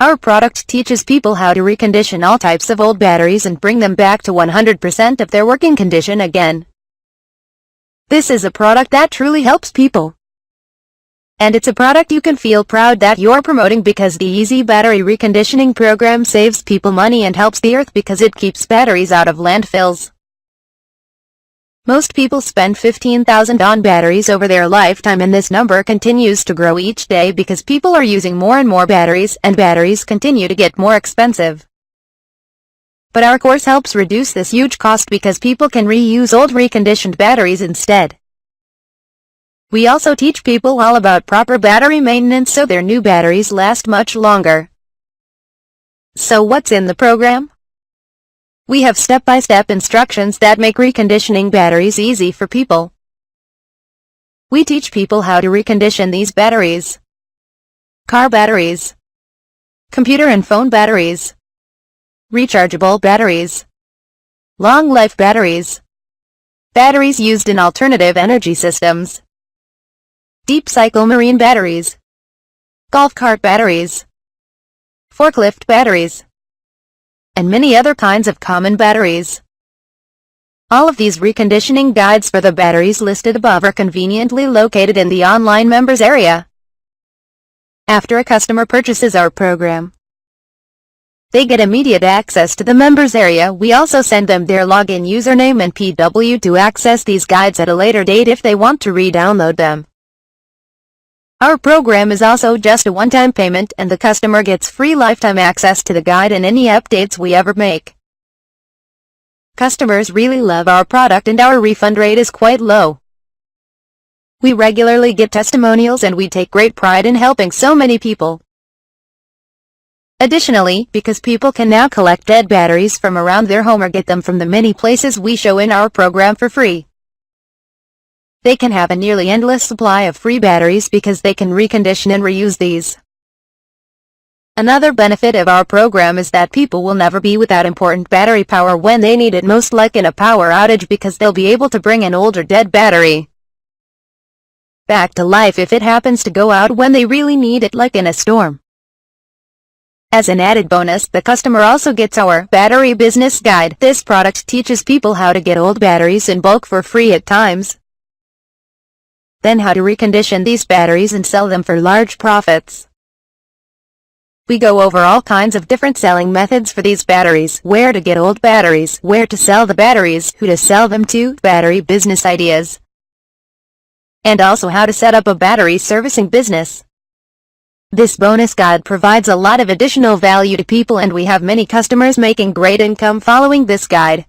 Our product teaches people how to recondition all types of old batteries and bring them back to 100% of their working condition again. This is a product that truly helps people. And it's a product you can feel proud that you're promoting because the Easy Battery Reconditioning program saves people money and helps the earth because it keeps batteries out of landfills. Most people spend $15,000 on batteries over their lifetime, and this number continues to grow each day because people are using more and more batteries, and batteries continue to get more expensive. But our course helps reduce this huge cost because people can reuse old reconditioned batteries instead. We also teach people all about proper battery maintenance so their new batteries last much longer. So what's in the program? We have step-by-step instructions that make reconditioning batteries easy for people. We teach people how to recondition these batteries: car batteries, computer and phone batteries, rechargeable batteries, long-life batteries, batteries used in alternative energy systems, deep cycle marine batteries, golf cart batteries, forklift batteries, and many other kinds of common batteries. All of these reconditioning guides for the batteries listed above are conveniently located in the online members area. After a customer purchases our program, they get immediate access to the members area. We also send them their login username and PW to access these guides at a later date if they want to re-download them. Our program is also just a one-time payment, and the customer gets free lifetime access to the guide and any updates we ever make. Customers really love our product and our refund rate is quite low. We regularly get testimonials and we take great pride in helping so many people. Additionally, because people can now collect dead batteries from around their home or get them from the many places we show in our program for free, they can have a nearly endless supply of free batteries because they can recondition and reuse these. Another benefit of our program is that people will never be without important battery power when they need it most, like in a power outage, because they'll be able to bring an old or dead battery back to life if it happens to go out when they really need it, like in a storm. As an added bonus, the customer also gets our Battery Business Guide. This product teaches people how to get old batteries in bulk for free at times, then how to recondition these batteries and sell them for large profits. We go over all kinds of different selling methods for these batteries: where to get old batteries, where to sell the batteries, who to sell them to, battery business ideas, and also how to set up a battery servicing business. This bonus guide provides a lot of additional value to people, and we have many customers making great income following this guide.